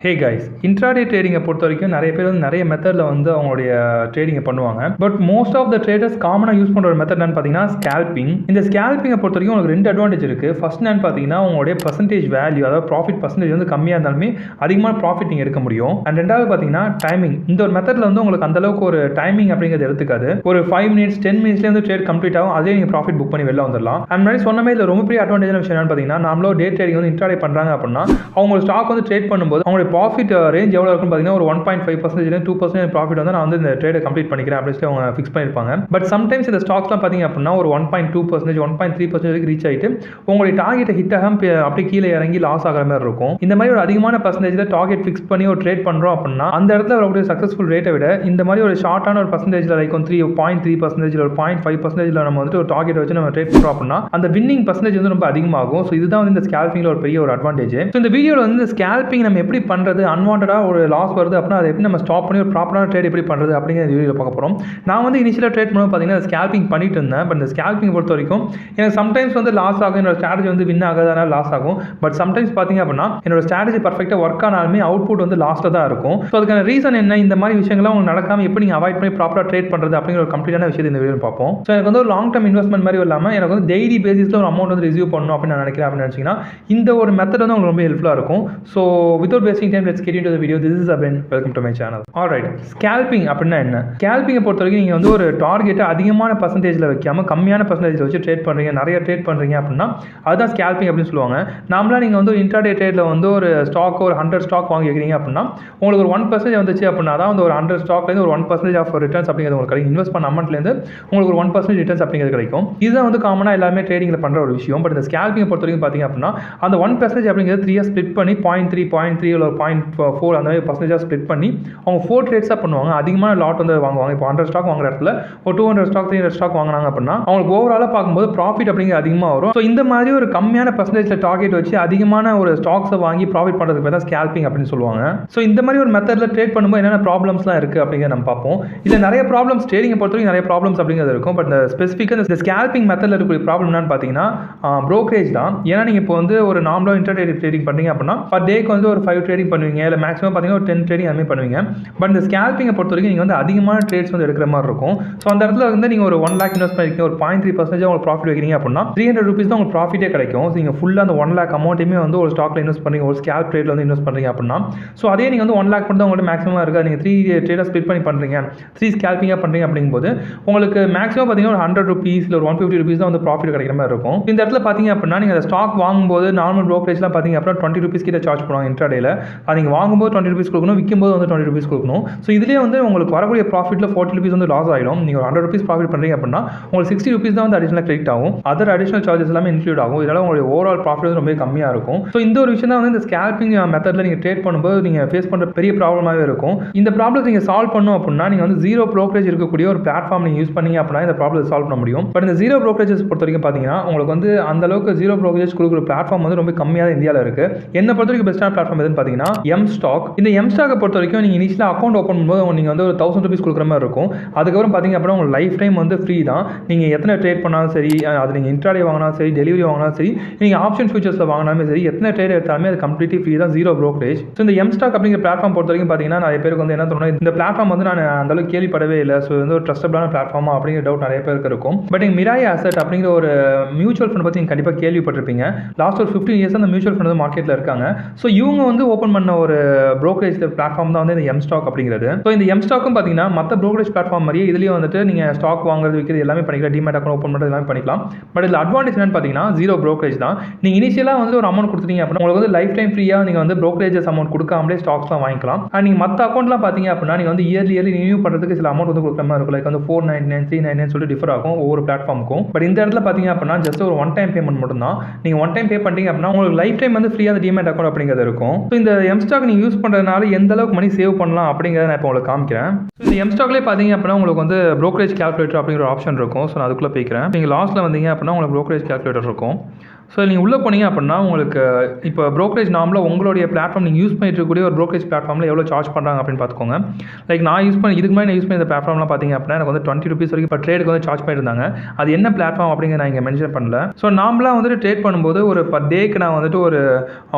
Hey guys, intraday trading பொறுத்த வரைக்கும் நிறைய பேர் வந்து நிறைய மெத்தட்ல வந்து அவங்களுடைய ட்ரேடிங்கை பண்ணுவாங்க. But most of the traders காமனாக யூஸ் பண்ணுற ஒரு மெத்தட் என்னன்னு பார்த்தீங்கன்னா ஸ்கேல்பிங். இந்த ஸ்கேல்பிங்கை பொறுத்த வரைக்கும் உங்களுக்கு ரெண்டு அட்வான்டேஜ் இருக்குது. ஃபர்ஸ்ட் என்னன்னு பார்த்தீங்கன்னா உங்களுடைய பர்சன்டேஜ் வேல்யூ, அதாவது ப்ராஃபிட் பர்சன்டேஜ் வந்து கம்மியாக இருந்தாலுமே அதிகமான ப்ராஃபிட் நீங்கள் எடுக்க முடியும். அண்ட் ரெண்டாவது பார்த்தீங்கன்னா டைமிங். இந்த ஒரு மெத்தடில் வந்து உங்களுக்கு அந்தளவுக்கு ஒரு டைமிங் அப்படிங்கிறது எடுத்துக்காது. ஒரு 5 மினிட்ஸ் 10 மினிட்ஸ்லேயே வந்து ட்ரேட் கம்ப்ளீட் ஆகும். அதே நீங்கள் ப்ராஃபிட் புக் பண்ணி வெளில வந்துடலாம். அண்ட் மாதிரி சொன்ன மாதிரி இதில் ரொம்ப பெரிய அட்வான்டேஜான விஷயம் என்னன்னு பார்த்தீங்கன்னா நம்மளோ டே ட்ரேடிங் வந்து இன்ட்ராடே பண்ணுறாங்க அப்படின்னா அவங்க ஸ்டாக் வந்து ட்ரேட் பண்ணும்போது அவங்களுடைய ப்ராஃபிட் ரேஞ்ச் எவ்வளோ இருக்கும் பார்த்தீங்கன்னா ஒரு 1.5% 2% ப்ராஃபிட் வந்து நான் வந்து இந்த ட்ரேடை கம்ப்ளீட் பண்ணிக்கிறேன் அப்படின்னு சொல்லி அவங்க ஃபிக்ஸ் பண்ணியிருப்பாங்க. பட் சம்டைம்ஸ் இந்த ஸ்டாக்ஸ்லாம் பார்த்தீங்க அப்படின்னா ஒரு 1.2% 1.3% ரீச் ஆகிட்டு உங்களுடைய டார்கெட்டை ஹிட் ஆகாம அப்படியே கீழே இறங்கி லாஸ் ஆகிற மாதிரி இருக்கும். இந்த மாதிரி ஒரு அதிகமான பர்சன்டேஜில் டார்கெட் ஃபிக்ஸ் பண்ணி ஒரு ட்ரேட் பண்ணுறோம் அப்படின்னா அந்த இடத்துல வரக்கூடிய சக்ஸஸ்ஃபுல் ரேட்டை விட இந்த மாதிரி ஒரு ஷார்ட்டான ஒரு பர்சன்டேஜில் லைக் 3.3% ஒரு 0.5% நம்ம வந்துட்டு ஒரு டார்கெட் வச்சு நம்ம ட்ரேட் பண்ணுறோம் அப்படின்னா அந்த வின்னிங் பர்சன்டேஜ் வந்து ரொம்ப அதிகமாகும். ஸோ இதுதான் வந்து இந்த ஸ்கேல்பிங்கில் ஒரு பெரிய ஒரு அட்வான்டேஜ். ஸோ இந்த வீடியோவில் வந்து இந்த ஸ்கேல்பிங் நம்ம எப்படி பண்ணுறது, அன்வான்டாக ஒரு லாஸ் வருது அப்படின்னா அதை எப்படி நம்ம ஸ்டாப் பண்ணி ஒரு ப்ராப்பரான ட்ரேட் எப்படி பண்ணுறது அப்படிங்கிற வீடியோவில் பார்க்க போகிறோம். நான் வந்து இனிஷியலாக ட்ரேட் பண்ணும்போது பார்த்தீங்கன்னா ஸ்கேல்பிங் பண்ணிட்டு இருந்தேன். பட் இந்த ஸ்கேல்பிங் பொறுத்த வரைக்கும் எனக்கு சம்டைம்ஸ் வந்து லாஸ் ஆகும், என்னோட ஸ்ட்ராட்டஜி வந்து வின் ஆகாதனால லாஸ் ஆகும். பட் சம்டைம்ஸ் பார்த்தீங்க அப்படின்னா என்னோட ஸ்ட்ராட்டஜி பர்ஃபெக்டாக ஒர்க் ஆனாலுமே அவுட்புட் வந்து லாஸ்ட்டாக தான் இருக்கும். ஸோ அதுக்கான ரீசன் என்ன, இந்த மாதிரி விஷயங்கள்லாம் உங்களுக்கு நடக்காமல் எப்படி நீங்கள் அவாய்ட் பண்ணி ப்ராப்பராக ட்ரேட் பண்ணுறது அப்படிங்கிற ஒரு கம்ப்ளீட்டான விஷயத்தை இந்த வீடியோ பார்ப்போம். ஸோ எனக்கு வந்து ஒரு லாங் டர்ம் இன்வெஸ்ட்மெண்ட் மாதிரி இல்லாமல் எனக்கு வந்து டெய்லி பேசிஸில் ஒரு அமௌண்ட் வந்து ரிசீவ் பண்ணணும் அப்படின்னு நான் நினைக்கிறேன். அப்படின்னு நினச்சிங்கன்னா இந்த ஒரு மெத்தட் வந்து உங்களுக்கு ரொம்ப ஹெல்ப்ஃபுல்லாக இருக்கும். So without wasting time let's get into the video. This is abin. Welcome to my channel. Alright, scalping அப்படின்னா என்ன? ஸ்கேல்பிங்கை பொறுத்த வரைக்கும் நீங்கள் வந்து ஒரு டார்கெட்டை அதிகமான பர்சன்டேஜில் வைக்காமல் கம்மியான பர்சன்டேஜில் வச்சு ட்ரேட் பண்ணுறீங்க, நிறைய ட்ரேட் பண்ணுறீங்க அப்படின்னா அதுதான் ஸ்கேல்பிங் அப்படின்னு சொல்லுவாங்க. நாமளாக நீங்கள் வந்து ஒரு இன்ட்ராடே ட்ரேடில் வந்து ஒரு ஸ்டாக் ஒரு 100 ஸ்டாக் வாங்கி வைக்கிறீங்க அப்படின்னா உங்களுக்கு ஒரு 1% வந்துச்சு அப்படின்னா தான் வந்து ஒரு 100 ஸ்டாக்லேருந்து ஒரு 1% ஆஃப் ரிட்டர்ன்ஸ் அப்படிங்கிறது உங்களுக்கு கிடைக்கும். இன்வெஸ்ட் பண்ண அமௌண்ட்லேருந்து உங்களுக்கு ஒரு 1% ரிட்டர்ன்ஸ் அப்படிங்கிறது கிடைக்கும். இதுதான் வந்து காமனாக எல்லாமே ட்ரேடிங்கில் பண்ணுற ஒரு விஷயம். பட் இந்த ஸ்கேல்பிங்கை பொறுத்த வரைக்கும் பார்த்தீங்க அப்படின்னா அந்த 1% அப்படிங்கிறது 3 ஸ்ப்ளிட் பண்ணி 0.3 இல்லை 0.4 அந்த மாதிரி பர்சன்டேஜாக ஸ்ப்ளிட் பண்ணி அவங்க 4 ட்ரேட்ஸாக பண்ணுவாங்க. அதிகமான லாட் வந்து வாங்குவாங்க. இப்போ 100 ஸ்டாக் வாங்குற இடத்துல ஒரு 200 ஸ்டாக் 300 ஸ்டாக் வாங்கினாங்க அப்படின்னா அவங்களுக்கு ஓவராலாக பார்க்கும்போது ப்ராஃபிட் அப்படிங்கிறது அதிகமாக வரும். ஸோ இந்த மாதிரி ஒரு கம்மியான பர்சன்டேஜில் டார்கெட் வச்சு அதிகமான ஒரு ஸ்டாக்ஸை வாங்கி ப்ராஃபிட் பண்ணுறதுக்கு பேர் தான் ஸ்கேல்பிங் அப்படின்னு சொல்லுவாங்க. ஸோ இந்த மாதிரி ஒரு மெத்தடில் ட்ரேட் பண்ணும்போது என்னென்ன ப்ராப்ளம்ஸ்லாம் இருக்குது அப்படிங்கிறத நம்ம பார்ப்போம். இதில் நிறைய ப்ராப்ளம்ஸ் ட்ரேடிங்கை பொறுத்தவரைக்கும் நிறைய ப்ராப்ளம்ஸ் அப்படிங்கிறது இருக்கும். பட் இந்த ஸ்பெசிஃபிக்காக இந்த ஸ்கேல்பிங் மெத்தடில் இருக்கக்கூடிய ப்ராப்ளம் என்னன்னு பார்த்தீங்கன்னா ப்ரோக்கரேஜ் தான். ஏன்னா நீங்கள் இப்போ வந்து ஒரு நார்மலாக இன்டர்டே ட்ரேடிங் பண்ணுறீங்க அப்படின்னா பர் டேக்கு வந்து ஒரு 5 ட்ரேடிங் பண்ணுவீங்க, இல்லை மேக்ஸிமம் பார்த்தீங்கன்னா ஒரு 10 ட்ரேடிங் அதுமாதிரி பண்ணுவீங்க. பட் இந்த ஸ்கேல்பிங்கை பொறுத்த வரைக்கும் நீங்கள் வந்து அதிகமான ட்ரேட்ஸ் வந்து எடுக்கிற மாதிரி இருக்கும். ஸோ அந்த இடத்துல வந்து நீங்கள் ஒரு 1 lakh இன்வெஸ்ட் பண்ணிருக்கீங்க, ஒரு 0.3% உங்களுக்கு ப்ராஃபிட் வைக்கிறீங்க அப்படின்னா 300 rupees தான் உங்களுக்கு ப்ராஃபிட்டே கிடைக்கும். ஸோ நீங்கள் ஃபுல்லாக அந்த 1 lakh அமௌண்ட்டுமே வந்து ஒரு ஸ்டாக்ல இன்வெஸ்ட் பண்ணுறீங்க, ஒரு ஸ்கேல்ப் ட்ரேட்ல வந்து இன்வெஸ்ட் பண்ணுறீங்க அப்படின்னா ஸோ அதே நீங்கள் வந்து 1 lakh மட்டும் தான் உங்கள்கிட்ட மேக்ஸிமம் இருக்குது. நீங்கள் 3 ட்ரேடாக ஸ்ப்ளிட் பண்ணி பண்ணுறீங்க, 3 ஸ்கேல்பிங்காக பண்ணுறீங்க அப்படிங்கும்போது உங்களுக்கு மேக்ஸிமம் பார்த்தீங்கன்னா ஒரு 100 rupees இல்லை ஒரு 150 rupees தான் வந்து ப்ராஃபிட் கிடைக்கிற மாதிரி இருக்கும். இந்த இடத்துல பார்த்தீங்க அப்படின்னா நீங்கள் அந்த ஸ்டாக் வாங்கும்போது நார்மல் ப்ரோக்கரேஜ்லாம் பார்த்தீங்க அப்படின்னா 20 rupees கிட்ட சார்ஜ் பண்ணுவாங்க இன்ட்ராடேல. அது நீங்கள் வாங்கும்போது 20 rupees கொடுக்கணும், விற்கும்போது வந்து 20 rupees கொடுக்கணும். ஸோ இதுலேயே வந்து உங்களுக்கு வரக்கூடிய ப்ராஃபிட்டில் 40 rupees வந்து லாஸ் ஆகிடும். நீங்கள் 100 rupees ப்ராஃபிட் பண்ணுறீங்க அப்படின்னா உங்களுக்கு 60 rupees தான் வந்து அடிஷனல் கிரெடிட் ஆகும். அதர் அடிஷனல் சார்ஜஸ் எல்லாமே இன்க்ளூட் ஆகும். இதனால் உங்களுடைய ஓவரால் ப்ராஃபிட் வந்து ரொம்ப கம்மியாக இருக்கும். ஸோ இந்த ஒரு விஷயம் தான் வந்து இந்த ஸ்கேல்பிங் மெத்தடில் நீங்கள் ட்ரேட் பண்ணும்போது நீங்கள் ஃபேஸ் பண்ணுற பெரிய ப்ராப்ளமாகவே இருக்கும். இந்த ப்ராப்ளம் நீங்கள் சால்வ் பண்ணணும் அப்படின்னா நீங்கள் வந்து ஜீரோ ப்ரோக்கரேஜ் இருக்கக்கூடிய ஒரு பிளாட்ஃபார்ம் நீங்கள் யூஸ் பண்ணீங்க அப்படின்னா இந்த ப்ராப்ளம் சால்வ் பண்ண முடியும். பட் இந்த ஜீரோ ப்ரோக்கரேஜஸ் பொறுத்த வரைக்கும் பார்த்தீங்கன்னா உங்களுக்கு வந்து அந்த அளவுக்கு ஜீரோ ப்ரோக்கரேஜ் கொடுக்குற பிளாட்ஃபார்ம் வந்து ரொம்ப கம்மியாக தான் இந்தியாவில் இருக்குது. என்ன பொறுத்த வரைக்கும் பெஸ்ட்டான பிளாட்ஃபார்ம் எதுன்னு பார்த்தீங்கன்னா எம் ஸ்டாக். இந்த எம் ஸ்டாக்கை பொறுத்த வரைக்கும் நீங்கள் இனிஷியலாக அக்கௌண்ட் ஓப்பன் பண்ணும்போது நீங்கள் வந்து ஒரு 1000 rupees கொடுக்குற மாதிரி இருக்கும். அதுக்கப்புறம் பார்த்தீங்க அப்படின்னா உங்களுக்கு லைஃப் டைம் வந்து ஃப்ரீ தான். நீங்கள் எத்தனை ட்ரேட் பண்ணாலும் சரி, அது நீங்கள் இன்ட்ராடே வாங்கினாலும் சரி, டெலிவரி வாங்கினாலும் சரி, நீங்கள் ஆப்ஷன் ஃபியூச்சர்ஸில் வாங்கினாலுமே சரி, எத்தனை ட்ரேட் எடுத்தாலுமே அது கம்ப்ளீட்லி ஃப்ரீ தான், ஜீரோ ப்ரோக்கரேஜ். ஸோ இந்த எம் ஸ்டாக் அப்படிங்கிற பிளாட்ஃபார்ம் பொறுத்த வரைக்கும் பார்த்தீங்கன்னா நிறைய பேருக்கு வந்து என்ன தோணும், இந்த பிளாட்ஃபார்ம் வந்து நான் அந்த அளவுக்கு கேள்விப்படவே இல்லை, ஸோ வந்து ஒரு ட்ரஸ்டபிளான பிளாட்ஃபார்மா அப்படிங்கிற டவுட் நிறைய பேருக்கு இருக்கும். பட் நீங்கள் மிராய் அசெட் அப்படிங்கிற ஒரு மியூச்சுவல் ஃபண்ட் பற்றி நீங்கள் கண்டிப்பாக கேள்விப்பட்டிருப்பீங்க. லாஸ்ட் ஒரு 15 years அந்த மியூச்சுவல் ஃபண்ட் வந்து மார்க்கெட்டில் இருக்காங்க. ஸோ இவங்க வந்து ஓப்பன் பண்ண ஒரு ப்ரோக்கரேஜ் பிளாட்ஃபார்ம் தான் வந்து இந்த எம் ஸ்டாக் அப்படிங்கிறது. ஸோ இந்த எம் ஸ்டாக்கும் பார்த்தீங்கன்னா மற்ற ப்ரோக்கரேஜ் பிளாட்ஃபார்ம் மாதிரியே இதுலேயும் வந்துட்டு நீங்கள் ஸ்டாக் வாங்குறது விற்கிறது எல்லாமே பண்ணிக்கலாம், டிமேட் அக்கௌண்ட் ஓப்பன் பண்ணுறது எல்லாமே பண்ணிக்கலாம். பட் இதில் அட்வான்டேஜ் என்னன்னு பார்த்தீங்கன்னா ஜீரோ ப்ரோக்கரேஜ் தான். நீங்கள் இனிஷியலாக வந்து ஒரு அமௌண்ட் கொடுத்துட்டீங்க அப்படின்னா உங்களுக்கு வந்து லைஃப் டைம் ஃப்ரீயாக நீங்கள் வந்து ப்ரோக்கரேஜஸ் அமௌண்ட் கொடுக்காமலே ஸ்டாக்ஸ்லாம் வாங்கிக்கலாம். அண்ட் நீங்கள் மற்ற அக்கௌண்ட்லாம் பார்த்தீங்க அப்படின்னா நீங்கள் வந்து இயர்லி ரினியூ பண்ணுறதுக்கு சில அமௌண்ட் வந்து கொடுக்குற மாதிரி இருக்கும். லைக் வந்து 499 399 சொல்லிட்டு டிஃபர் ஆகும் ஒவ்வொரு பிளாட்ஃபார்முக்கும். பட் இந்த இடத்துல பார்த்தீங்க அப்படின்னா ஜஸ்ட் ஒரு ஒன் டைம் பேமெண்ட் மட்டும் தான். நீங்கள் ஒன் டைம் பே பண்ணிட்டீங்க அப்படின்னா உங்களுக்கு லைஃப் டைம் வந்து ஃப்ரீயாக அந்த டிமேட் அக்கௌண்ட் அப்படிங்கிறது இருக்கும். ஸோ இந்த எம் ஸ்டாக் நீங்கள் யூஸ் பண்ணுறதுனால எந்த அளவுக்கு மணி சேவ் பண்ணலாம் அப்படிங்கிறத நான் இப்போ உங்களுக்கு காமிக்கிறேன். இந்த எம் ஸ்டாக்லேயே பார்த்தீங்க அப்படின்னா உங்களுக்கு வந்து ப்ரோக்கரேஜ் கால்குலேட்டர் அப்படிங்கிற ஒரு ஆப்ஷன் இருக்கும். ஸோ நான் அதுக்குள்ளே போய்க்கிறேன். நீங்கள் லாஸ்ட்டில் வந்தீங்க அப்படின்னா உங்களுக்கு ப்ரோக்கரேஜ் கால்குலேட்டர் இருக்கும். ஸோ நீங்கள் உள்ளே போனீங்க அப்படின்னா உங்களுக்கு இப்போ ப்ரோக்கரேஜ் நார்மலாக உங்களுடைய பிளாட்ஃபார்ம் நீங்கள் யூஸ் பண்ணிட்டு இருக்கக்கூடிய ஒரு ப்ரோக்கரேஜ் பிளாட்ஃபார்மில் எவ்வளோ சார்ஜ் பண்ணுறாங்க அப்படின்னு பார்த்துக்கோங்க. லைக் நான் இதுக்கு முன்னாடி யூஸ் பண்ணி இந்த பிளாட்ஃபார்ம்லாம் பார்த்தீங்க அப்படின்னா எனக்கு வந்து ₹20 வரைக்கும் இப்போ ட்ரேடுக்கு வந்து சார்ஜ் பண்ணியிருந்தாங்க. அது என்ன பிளாட்ஃபார்ம் அப்படிங்கிற நான் இங்கே மென்ஷன் பண்ணல. ஸோ நார்மலாக வந்துட்டு ட்ரேட் பண்ணும்போது ஒரு பர் டேக்கு நான் வந்துட்டு ஒரு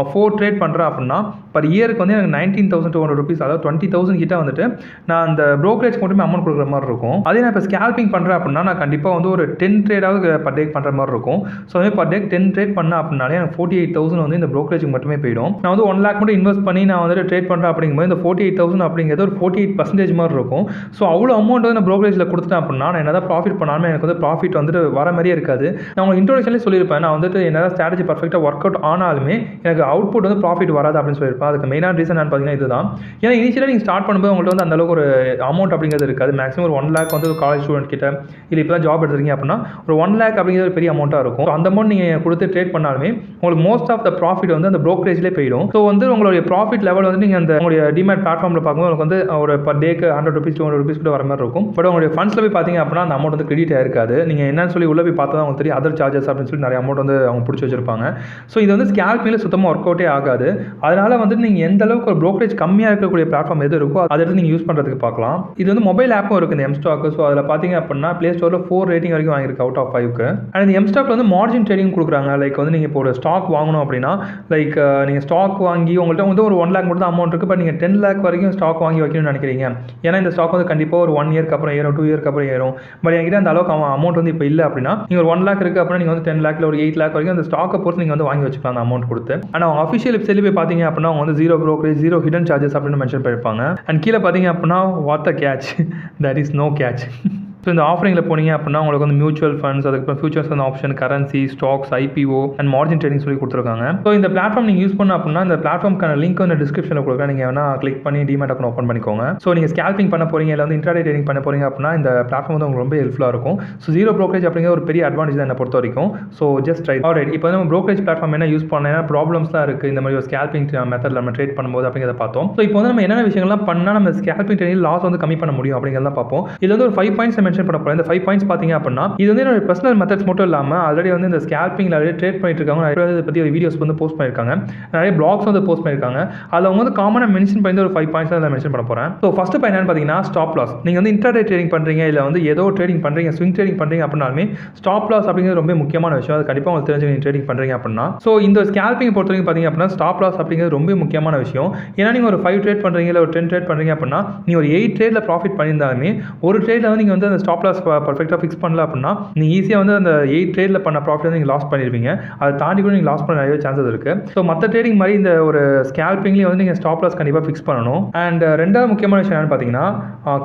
4 ட்ரேட் பண்ணுறேன் அப்படின்னா பர் இயருக்கு வந்து எனக்கு ₹19,200 அதாவது 20,000 கிட்ட வந்துட்டு நான் அந்த ப்ரோக்கரேஜ் மட்டுமே அமௌண்ட் கொடுக்குற மாதிரி இருக்கும். அதே நான் இப்போ ஸ்கேல்பிங் பண்ணுறேன் அப்படின்னா நான் கண்டிப்பாக வந்து ஒரு 10 ட்ரேடாவது பர் டேக் பண்ணுற மாதிரி இருக்கும். ஸோ அதே பர் டேக் 10 ட்ரேட் பண்ணேன் அப்படின்னாலே எனக்கு 48,000 வந்து இந்த ப்ரோக்கரேஜுக்கு மட்டுமே போயிடும். நான் வந்து 1 lakh மட்டும் இன்வெஸ்ட் பண்ணி நான் வந்துட்டு ட்ரேட் பண்ணுறேன் அப்படிங்கும்போது இந்த 48,000 அப்படிங்கிறது ஒரு 48% மாதிரி இருக்கும். ஸோ அவ்வளோ அமௌண்ட் வந்து நான் ப்ரோக்கரேஜில் கொடுத்துட்டேன் அப்படின்னா நான் என்ன தான் ப்ராஃபிட் பண்ணாலும் எனக்கு வந்து ப்ராஃபிட் வந்துட்டு வர மாதிரியே இருக்காது. நான் உங்களுக்கு இன்ட்ரோடக்ஷன்லேயே சொல்லியிருப்பேன், நான் வந்துட்டு என்ன ஸ்ட்ராட்டஜி பர்ஃபெக்டாக ஒர்க் அவுட் ஆனாலுமே எனக்கு அவுட்புட் வந்து ப்ராஃபிட் வராது அப்படின்னு சொல்லியிருப்பேன். அதுக்கு மெயினான ரீசன் நான் பார்த்தீங்கன்னா இதுதான். ஏன்னா இனிஷியலாக நீங்கள் ஸ்டார்ட் பண்ணும்போது உங்கள்கிட்ட வந்து அந்தளவுக்கு ஒரு அமௌண்ட் அப்படிங்கிறது இருக்காது. மேக்ஸிமம் ஒரு 1 lakh வந்து காலேஜ் ஸ்டூடெண்ட் கிட்ட இல்லை இப்போ தான் ஜாப் எடுத்துருக்கீங்க அப்படின்னா ஒரு 1 lakh அப்படிங்கிறது ஒரு பெரிய அமௌண்ட்டாக இருக்கும். ஸோ அந்த அமௌண்ட் நீங்கள் கொடுத்து ட்ரேட் பண்ணாலுமே உங்களுக்கு மோஸ்ட் ஆஃப் த ப்ராஃபிட் வந்து அந்த ப்ரோக்கரேஜ்லேயே போயிடும். ஸோ வந்து உங்களுடைய ப்ராஃபிட் லெவல் வந்து நீங்கள் அந்த உங்களுடைய டிமேட் பிளாட்ஃபார்மில் பார்க்கும்போது உங்களுக்கு வந்து ஒரு பர் டேக்கு ₹100 ₹200 கூட வர மாதிரி இருக்கும். பட் உங்களுடைய ஃபண்ட்ஸில் போய் பார்த்தீங்க அப்படின்னா அந்த அமௌண்ட் வந்து கிரெடிட் ஆயிருக்காது. நீங்கள் என்னன்னு சொல்லி உள்ள போய் பார்த்தா தான் உங்களுக்கு தெரியும் அதர் சார்ஜஸ் அப்படின்னு சொல்லி நிறைய அமௌண்ட் வந்து அவங்க பிடிச்சி வச்சிருப்பாங்க. ஸோ இது வந்து ஸ்கேல்பிங்கில் சுத்தமாக ஒர்க் அவுட்டே ஆகாது. அதனால வந்து நீங்கள் எந்த அளவுக்கு ஒரு ப்ரோக்கரேஜ் கம்மியாக இருக்கக்கூடிய பிளாட்ஃபார்ம் எது இருக்கோ அதை எடுத்து நீங்கள் யூஸ் பண்ணுறதுக்கு பார்க்கலாம். இது வந்து மொபைல் ஆப்பும் இருக்குது இந்த எம்ஸ்டாக். ஸோ அதில் பார்த்தீங்க அப்படின்னா ப்ளே ஸ்டோரில் 4 ரேட்டிங் வரைக்கும் வாங்கியிருக்கு அவுட் ஆஃப் 5க்கு. அண்ட் இந்த எம்ஸ்டாக்ல வந்து மார்ஜின் ட்ரேடிங் கொடுக்குறாங்க. லைக் வந்து நீங்கள் இப்போ ஒரு ஸ்டாக் வாங்கணும் அப்படின்னா லைக் நீங்கள் ஸ்டாக் வாங்கி உங்கள்கிட்ட வந்து ஒரு 1 lakh மட்டும் தான் அமௌண்ட் இருக்குது. பட் நீங்கள் 10 lakh வரைக்கும் ஸ்டாக் வாங்கி வைக்கணும்னு நினைக்கிறீங்க. ஏன்னா இந்த ஸ்டாக் வந்து கண்டிப்பாக ஒரு 1 இயர்க்கு அப்புறம் ஏறும், 2 இயர்க்கு அப்புறம் ஏறும். பட் என்கிட்ட அந்த அளவுக்கு அமௌண்ட் வந்து இப்போ இல்லை அப்படின்னா நீங்கள் ஒரு 1 lakh இருக்குது அப்படின்னா நீங்கள் வந்து 10 lakh ஒரு 8 lakh வரைக்கும் அந்த ஸ்டாக்கை பொறுத்து நீங்கள் வந்து வாங்கி வச்சுக்கலாம் அந்த அமௌண்ட் கொடுத்து. ஆனால் அவங்க அஃபிஷியல் வெப்சைட்ல போய் பார்த்தீங்க அப்படின்னா அவங்க வந்து 0 brokerage 0 hidden charges அப்படின்னு மென்ஷன் பண்ணியிருப்பாங்க. அண்ட் கீழே பார்த்தீங்க அப்படின்னா what the catch, there is no catch. So இந்த ஆஃபரிங்கில் போனீங்க அப்படின்னா உங்களுக்கு வந்து மியூச்சுவல் ஃபண்ட்ஸ், அதுக்கப்புறம் futures and option, currency, stocks, IPO and margin trading சொல்லி கொடுத்துருக்காங்க. ஸோ இந்த பிளாட்ஃபார்ம் நீங்கள் யூஸ் பண்ண அப்படின்னா இந்த பிளாட்ஃபார்ம்க்கான லிங்க் வந்து டிஸ்கிரிப்ஷனில் கொடுக்குறேன். நீங்கள் வேணா கிளிக் பண்ணி டிமேட் அக்கௌண்ட் ஓப்பன் பண்ணிக்கோங்க. ஸோ நீங்கள் ஸ்கேல்பிங் பண்ண போறீங்க இல்லை வந்து இன்ட்ராடே ட்ரேடிங் பண்ண போறீங்க அப்படின்னா இந்த பிளாட்ஃபார்ம் வந்து உங்களுக்கு ரொம்ப ஹெல்ப்ஃபுல்லாக இருக்கும். ஸோ 0 brokerage அப்படிங்கிற ஒரு பெரிய அட்வான்டேஜ் தான் என்னை பொறுத்த வரைக்கும். So just try. ஆல்ரைட், இப்போ நம்ம brokerage பிளாட்ஃபார்ம் என்ன யூஸ் பண்ணேன்னா ப்ராப்ளம்ஸ்லாம் இருக்குது இந்த மாதிரி ஒரு ஸ்கேல்பிங் மெத்தடில் நம்ம ட்ரேட் பண்ணும்போது அப்படிங்கிறத பார்த்தோம். ஸோ இப்போ வந்து நம்ம என்னென்ன விஷயங்கள்லாம் பண்ணால் நம்ம ஸ்கேல்பிங் ட்ரேடிங் லாஸ் வந்து கம்மி பண்ண முடியும் அப்படிங்கிறத பார்ப்போம். இதில் வந்து ஒரு 5 பாயிண்ட்ஸ் மென்ஷன் பண்ண போகிறேன். இந்த 5 பாயிண்ட்ஸ் பார்த்தீங்க அப்படின்னா இது வந்து என்னோட பர்சனல் மெத்தட்ஸ் மட்டும் இல்லாமல் ஆல்ரெடி வந்து இந்த ஸ்கேல்பிங்ல ஆல்ரெடி ட்ரேட் பண்ணிட்டு இருக்காங்க. நிறைய பேர் இதை பற்றி வீடியோஸ் வந்து போஸ்ட் பண்ணியிருக்காங்க, நிறைய பிளாக்ஸ் வந்து போஸ்ட் பண்ணியிருக்காங்க. அதில் அவங்க வந்து காமனாக மென்ஷன் பண்ணி ஒரு 5 பாயிண்ட்ஸ் தான் மென்ஷன் பண்ண போகிறேன். ஸோ ஃபர்ஸ்ட் பாயிண்ட் என்னன்னு பார்த்தீங்கன்னா ஸ்டாப் லாஸ். நீங்கள் வந்து இன்ட்ராடே ட்ரேடிங் பண்ணுறீங்க இல்லை வந்து ஏதோ ட்ரேடிங் பண்ணுறீங்க, ஸ்விங் ட்ரேடிங் பண்ணுறீங்க அப்படின்னாலுமே ஸ்டாப் லாஸ் அப்படிங்கிறது ரொம்ப முக்கியமான விஷயம். அது கண்டிப்பாக உங்களுக்கு தெரிஞ்சு நீங்கள் ட்ரேடிங் பண்ணுறீங்க அப்படின்னா. ஸோ இந்த ஸ்கேல்பிங் பொறுத்த வரைக்கும் பார்த்தீங்க அப்படின்னா ஸ்டாப் லாஸ் அப்படிங்கிறது ரொம்ப முக்கியமான விஷயம். ஏன்னா நீங்கள் ஒரு 5 ட்ரேட் பண்ணுறீங்க இல்லை ஒரு 10 ட்ரேட் பண்ணுறீங்க அப்படின்னா நீங்கள் ஒரு 8 ட்ரேடில் ப்ராஃபிட் பண்ணியிருந்தாலுமே ஒரு ட்ரேடில் வந்து நீங்கள் வந்து அந்த ஸ்டாப் லாஸ் பர்ஃபெக்டாக ஃபிக்ஸ் பண்ணல அப்படின்னா நீங்கள் ஈஸியாக வந்து அந்த 8 ட்ரேடில் பண்ண ப்ராஃபிட் வந்து நீங்கள் லாஸ் பண்ணிடுவீங்க. அதை தாண்டி கூட நீங்கள் லாஸ் பண்ண நிறைய சான்சஸ் இருக்குது. ஸோ மற்ற ட்ரேடிங் மாதிரி இந்த ஒரு ஸ்கேல்பிங்லேயும் வந்து நீங்கள் ஸ்டாப் லாஸ் கண்டிப்பாக ஃபிக்ஸ் பண்ணணும். அண்ட் ரெண்டாவது முக்கியமான விஷயம் என்னன்னு பார்த்தீங்கன்னா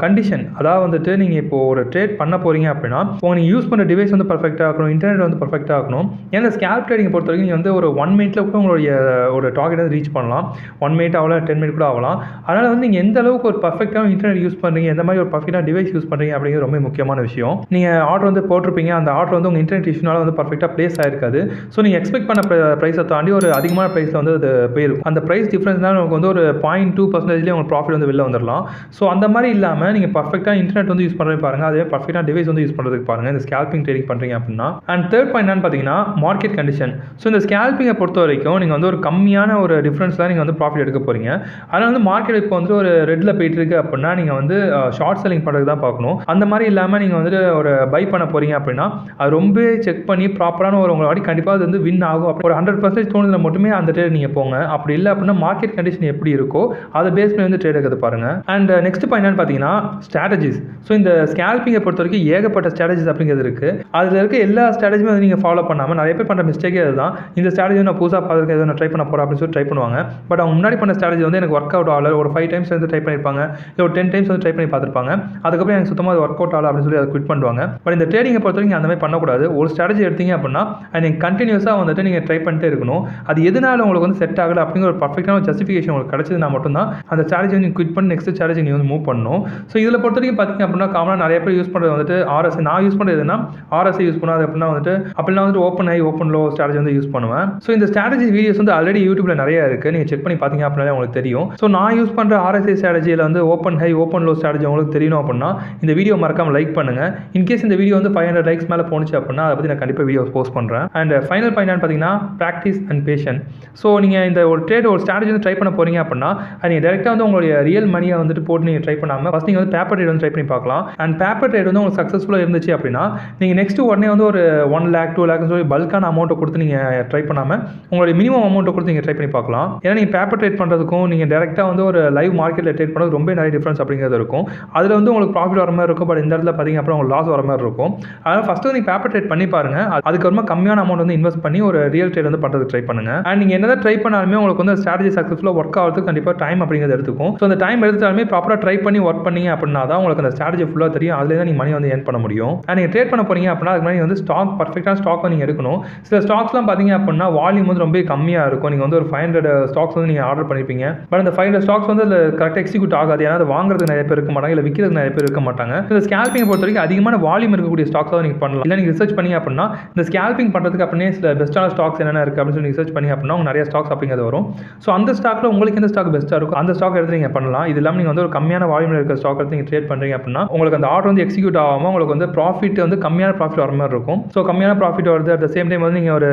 கண்டிஷன். அதாவது வந்துட்டு நீங்கள் இப்போ ஒரு ட்ரேட் பண்ண போகிறீங்க அப்படின்னா நீங்கள் யூஸ் பண்ணுற டிவைஸ் வந்து பர்ஃபெக்டாக இருக்கணும், இன்டர்நெட் வந்து பர்ஃபெக்டாக இருக்கணும். ஏன்னா ஸ்கேல்ப் ட்ரேடிங் பொறுத்த வரைக்கும் நீங்கள் வந்து ஒரு 1 minute கூட உங்களுடைய ஒரு டார்கெட் வந்து ரீச் பண்ணலாம். 1 minute ஆகலாம், 10 minute கூட ஆகலாம். அதனால் வந்து நீங்கள் எந்த அளவுக்கு ஒரு பர்ஃபெக்டான இன்டர்நெட் யூஸ் பண்ணுறீங்க, எந்த மாதிரி ஒரு பர்ஃபெக்டான டிவைஸ் யூஸ் பண்ணுறீங்க அப்படிங்கிறது ரொம்ப முக்கியமான விஷயம். நீங்கள் ஆர்டர் வந்து போட்டிருப்பீங்க, அந்த ஆர்டர் வந்து உங்கள் இன்டர்நெட் இஷ்யூனால வந்து பர்ஃபெக்டாக ப்ளேஸ் ஆயிருக்காது. ஸோ நீங்கள் எக்ஸ்பெக்ட் பண்ண ப்ரைஸை தாண்டி ஒரு அதிகமான ப்ரைஸில் வந்து அது போயிருக்கும். அந்த ப்ரைஸ் டிஃப்ரென்ஸ்னால உங்களுக்கு வந்து ஒரு 0.2% உங்களுக்கு ப்ராஃபிட் வந்து வெளில வந்துடலாம். ஸோ அந்த மாதிரி இல்லாமல் நீங்கள் பர்ஃபெக்டாக இன்டர்நெட் வந்து யூஸ் பண்ணுறது பாருங்கள், அதே பர்ஃபெக்டாக டிவைஸ் வந்து யூஸ் பண்ணுறதுக்கு பாருங்கள் இந்த ஸ்கேல்பிங் ட்ரேடிங் பண்ணுறீங்க அப்படின்னா. அண்ட் தேர்ட் பாயிண்ட் என்னன்னு பார்த்தீங்கன்னா மார்க்கெட் கண்டிஷன். ஸோ இந்த ஸ்கேல்பிங்கை பொறுத்த வரைக்கும் நீங்கள் வந்து ஒரு கம்மியான ஒரு டிஃப்ரென்ஸில் நீங்கள் வந்து ப்ராஃபிட் எடுக்க போகிறீங்க. அதனால் வந்து மார்க்கெட் இப்போ வந்து ஒரு ரெட்டில் போயிட்டு இருக்கு அப்படின்னா நீங்கள் வந்து ஷார்ட் செல்லிங் பண்ணுறது தான் பார்க்கணும். அந்த மாதிரி இல்லாமல் நீங்கள் வந்துட்டு ஒரு பை பண்ண போகிறீங்க அப்படின்னா அது ரொம்ப செக் பண்ணி ப்ராப்பரான ஒரு உங்களை வாடி கண்டிப்பாக அது வந்து வின் ஆகும். அப்படி ஒரு 100% தோணுதில் மட்டுமே அந்த ட்ரேட் நீங்கள் போங்க. அப்படி இல்லை அப்படின்னா மார்க்கெட் கண்டிஷன் எப்படி இருக்கோ அதை பேஸ் பண்ணி வந்து ட்ரேட் எடுக்கிறது பாருங்க. அண்ட் நெக்ஸ்ட் பாயிண்ட் என்னன்னு பார்த்தீங்கன்னா ஸ்ட்ராட்டஜிஸ். ஸோ இந்த ஸ்கேல்பிங்கை பொறுத்த வரைக்கும் ஏகப்பட்ட ஸ்ட்ராட்டஜிஸ் அப்படிங்கிறது இருக்குது. அதில் இருக்க எல்லா ஸ்ட்ராட்டஜியுமே வந்து நீங்கள் ஃபாலோ பண்ணாமல் நிறைய பேர் பண்ணுற மிஸ்டேக்கே அதுதான். இந்த ஸ்ட்ராட்டஜி நான் புதுசாக பார்த்துருக்கேன், எதோ நான் ட்ரை பண்ண போகிறேன் அப்படின்னு சொல்லி ட்ரை பண்ணுவாங்க. பட் அவங்க முன்னாடி பண்ண ஸ்ட்ராட்டஜி வந்து எனக்கு ஒர்க் அவுட் ஆகல. ஒரு 5 times வந்து ட்ரை பண்ணியிருப்பாங்க, இல்லை ஒரு 10 times வந்து ட்ரை பண்ணி பார்த்துருப்பாங்க. அதுக்கப்புறம் எனக்கு சுத்தமாக அது ஒர்க் அவுட் ஆகல அப்படின்னு சொல்லி அதை குவிட் பண்ணுவாங்க. பட் இந்த ட்ரேடிங்கை பொறுத்த வரைக்கும் அந்த மாதிரி பண்ணக்கூடாது. ஒரு ஸ்ட்ராட்டஜி எடுத்தீங்க அப்படின்னா நீங்கள் கண்டினியூஸாக வந்துட்டு நீங்கள் ட்ரை பண்ணிட்டே இருக்கணும். அது எதனால உங்களுக்கு வந்து செட் ஆகலை அப்படிங்கிற ஒரு பர்ஃபெக்டான ஜஸ்டிஃபிகேஷன் உங்களுக்கு கிடைச்சதுனா மட்டும்தான் அந்த ஸ்ட்ராட்டஜி நீங்கள் குவிட் பண்ணி நெக்ஸ்ட் ஸ்ட்ராட்டஜி நீங்கள் வந்து மூவ் பண்ணணும். ஸோ இதில் பொறுத்த வரைக்கும் பார்த்தீங்க அப்படின்னா காமனாக நிறைய பேர் யூஸ் பண்ணுறது வந்துட்டு RSI. நான் யூஸ் பண்ணுறது எதுனா RSI யூஸ் பண்ணாது அப்படின்னா வந்துட்டு அப்படின்னா வந்துட்டு open high open low strategy வந்து யூஸ் பண்ணுவேன். ஸோ இந்த ஸ்ட்ராட்டஜி வீடியோஸ் வந்து ஆல்ரெடி யூடியூப்ல நிறைய இருக்குது, நீங்கள் செக் பண்ணி பார்த்தீங்க அப்படின்னா உங்களுக்கு தெரியும். ஸோ நான் யூஸ் பண்ணுற RSI ஸ்ட்ராட்டஜியில் வந்து open high open low strategy உங்களுக்கு தெரியணும் அப்படின்னா இந்த வீடியோ மறக்காம மறக்காம லைக் பண்ணுங்க. இன்கேஸ் இந்த வீடியோ வந்து 500 லைக்ஸ் மேலே போணுச்சு அப்படின்னா அதை பற்றி நான் கண்டிப்பாக வீடியோ போஸ்ட் பண்ணுறேன். அண்ட் ஃபைனல் பாயிண்ட் பார்த்தீங்கன்னா ப்ராக்டிஸ் அண்ட் பேஷன். ஸோ நீங்கள் இந்த ஒரு ஸ்ட்ராட்டஜி வந்து ட்ரை பண்ண போகிறீங்க அப்படின்னா நீங்கள் டேரெக்டாக வந்து உங்களுடைய ரியல் மணியை வந்துட்டு போட்டு நீங்கள் ட்ரை பண்ணாமல் ஃபஸ்ட் நீங்கள் வந்து பேப்பர் ட்ரேட் வந்து ட்ரை பண்ணி பார்க்கலாம். அண்ட் பேப்பர் ட்ரேட் வந்து உங்களுக்கு சக்ஸஸ்ஃபுல்லாக இருந்துச்சு அப்படின்னா நீங்கள் நெக்ஸ்ட் உடனே வந்து ஒரு 1 lakh 2 lakh சொல்லி பல்கான அமௌண்ட்டை கொடுத்து நீங்கள் ட்ரை பண்ணாமல் உங்களுடைய மினிமம் அமௌண்ட்டை கொடுத்து நீங்கள் ட்ரை பண்ணி பார்க்கலாம். ஏன்னா நீங்கள் பேப்பர் ட்ரேட் பண்ணுறதுக்கும் நீங்கள் டேரெக்டாக வந்து ஒரு லைவ் மார்க்கெட்டில் ட்ரேட் பண்ணுறது ரொம்ப நிறைய டிஃப்ரென்ஸ் அப்படிங்கிறது இருக்கும். அதில் வந்து உங்களுக்கு ப்ராஃபிட் வர மாதிரி இருக்கும். பட் இந்த இடத்துல பார்த்தீங்க அப்புறம் உங்களுக்கு லாஸ் வர மாதிரி இருக்கும். அதனால் ஃபஸ்ட்டு நீங்கள் பேப்பர் ட்ரேட் பண்ணி பாருங்க. அதுக்கப்புறமா கம்மியான அமௌண்ட் வந்து இன்வெஸ்ட் பண்ணி ஒரு ரியல் ட்ரேட் வந்து பண்ணுறதுக்கு ட்ரை பண்ணுங்க. அண்ட் நீங்கள் என்னதான் ட்ரை பண்ணாலுமே உங்களுக்கு வந்து ஸ்ட்ராட்டஜி சக்ஸஸ்ஃபுல்லாக ஒர்க் ஆகிறதுக்கு கண்டிப்பாக டைம் அப்படிங்கிறது எடுத்துக்கும். ஸோ அந்த டைம் எடுத்தாலுமே ப்ராப்பராக ட்ரை பண்ணி ஒர்க் பண்ணீங்க அப்படின்னா தான் உங்களுக்கு அந்த ஸ்ட்ராட்டஜி ஃபுல்லாக தெரியும். அதில் தான் நீங்கள் மணி வந்து ஏர்ன் பண்ண முடியும். அண்ட் நீங்கள் ட்ரேட் பண்ண போறீங்க அப்படின்னா அதுக்கு முன்னாடி வந்து ஸ்டாக் பர்ஃபெக்டான ஸ்டாக் நீங்கள் எடுக்கணும். சில ஸ்டாக்ஸ்லாம் பார்த்தீங்க அப்படின்னா வால்யூம் வந்து ரொம்ப கம்மியாக இருக்கும். நீங்கள் வந்து ஒரு 500 ஸ்டாக்ஸ் வந்து நீங்கள் ஆர்டர் பண்ணியிருப்பீங்க. பட் அந்த 500 ஸ்டாக்ஸ் வந்து அதில் கரெக்டாக எக்ஸிக்யூட் ஆகாது. ஏன்னா அது வாங்குறதுக்கு நிறைய பேர் இருக்க மாட்டாங்க, இல்லை விற்கிறதுக்கு நிறைய பேர் இருக்க மாட்டாங்க. இந்த ஸ்கேல்பிங் பொறுத்த வரைக்கும் அதிகமான வால்யூம் இருக்கக்கூடிய ஸ்டாக்ஸாக நீங்கள் பண்ணலாம். இல்லை நீங்கள் ரிசர்ச் பண்ணி அப்படின்னா இந்த ஸ்கேல்பிங் பண்ணுறதுக்கு அப்படியே சில பெஸ்ட்டான ஸ்டாக்ஸ் என்னென்ன இருக்குது அப்படின்னு சொல்லி ரிசர்ச் பண்ணி அப்படின்னா நிறைய ஸ்டாக்ஸ் அப்படிங்கிறது வரும். ஸோ அந்த ஸ்டாக்ல உங்களுக்கு எந்த ஸ்டாக் பெஸ்ட்டாக இருக்கும் அந்த ஸ்டாக் எடுத்து நீங்கள் பண்ணலாம். இது இல்லாமல் நீங்கள் வந்து ஒரு கம்மியான வால்யூமில் இருக்கிற ஸ்டாக் எடுத்து நீங்கள் ட்ரேட் பண்ணுறீங்க அப்படின்னா உங்களுக்கு அந்த ஆர்டர் வந்து எக்ஸிக்யூட் ஆகாமல் உங்களுக்கு வந்து ப்ராஃபிட் வந்து கம்மியான ப்ராஃபிட் வர மாதிரி இருக்கும். ஸோ கம்மியான ப்ராஃபிட் வருது. அட் த சேம் டைம் வந்து நீங்கள் ஒரு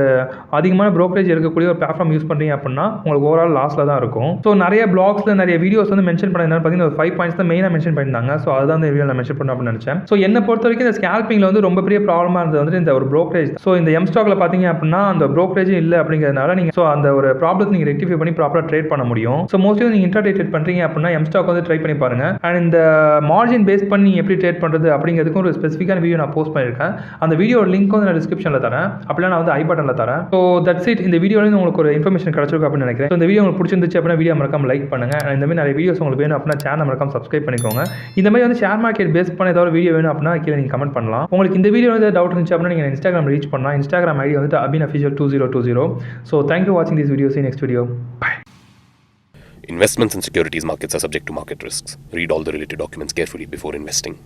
அதிகமான ப்ரோக்கரேஜ் இருக்கக்கூடிய ஒரு பிளாட்ஃபார்ம் யூஸ் பண்ணுறீங்க அப்படின்னா உங்களுக்கு ஓவரால் லாஸில் தான் இருக்கும். ஸோ நிறைய பிளாக்ஸில் நிறைய வீடியோஸ் வந்து மென்ஷன் பண்ண பார்த்தீங்கன்னா ஒரு 5 பாயிண்ட்ஸ் தான் மெயினாக மென்ஷன் பண்ணியிருந்தாங்க. ஸோ அதுதான் இந்த வீடியோ நான் மென்ஷன் பண்ணணும் அப்படின்னு நினச்சேன். ஸோ என்னை பொறுத்த வரைக்கும் இந்த ஸ்கேல்பிங்கில் வந்து ரொம்ப பெரிய ப்ராப்ளமாக இருந்தது வந்து இந்த ஒரு ப்ரோக்கரேஜ். ஸோ இந்த எம் ஸ்டாக்ல பார்த்தீங்க அப்படின்னா அந்த ப்ரோக்கரேஜ் இல்லை அப்படிங்கிறதுனால நீங்கள் ஸோ அந்த ஒரு ப்ராப்ளத்தை நீங்கள் ரெக்டிஃபை பண்ணி ப்ராப்பராக ட்ரேட் பண்ண முடியும். ஸோ மோஸ்ட்லி நீங்கள் இன்ட்ராடே ட்ரேட் பண்ணுறீங்க அப்படின்னா எம் ஸ்டாக் வந்து ட்ரை பண்ணி பாருங்க. அண்ட் இந்த மார்ஜின் பேஸ் பண்ணி எப்படி ட்ரேட் பண்ணுறது அப்படிங்கிறதுக்கு ஒரு ஸ்பெசிஃபிக்கான வீடியோ நான் போஸ்ட் பண்ணியிருக்கேன். அந்த வீடியோ லிங்க் வந்து நான் டிஸ்கிரிப்ஷனில் தரேன். அப்படிலாம் நான் வந்து ஐ பட்டனில் தரேன். So that's it. இந்த வீடியோவில் உங்களுக்கு ஒரு இன்ஃபர்மேஷன் கிடைச்சிருக்கும் அப்படின்னு நினைக்கிறேன். ஸோ இந்த வீடியோ உங்களுக்கு பிடிச்சிருந்துச்சு அப்படின்னா வீடியோ மறக்காம லைக் பண்ணுங்க. இந்த மாதிரி நிறைய வீடியோஸ் உங்களுக்கு வேணும் அப்படின்னா சேனல் மறக்காம சப்ஸ்கிரைப் பண்ணிக்கோங்க. இந்த மாதிரி வந்து ஷேர் மார்க்கெட் பேஸ் பண்ண ஏதாவது வீடியோ வேணும் அப்படின்னா கீழே நீங்கள் கமெண்ட் பண்ணலாம். உங்களுக்கு இந்த வீடியோ வந்து டவுட் இருந்துச்சு அப்படின்னா நீங்கள் இன்ஸ்டாகிராம் ரீச் பண்ணலாம். இன்ஸ்டாகிராம் ஐடி வந்து abin official 2020. So thank you for watching this video. See you next video. Bye. Investments in securities markets are subject to market risks. Read all the related documents carefully before investing.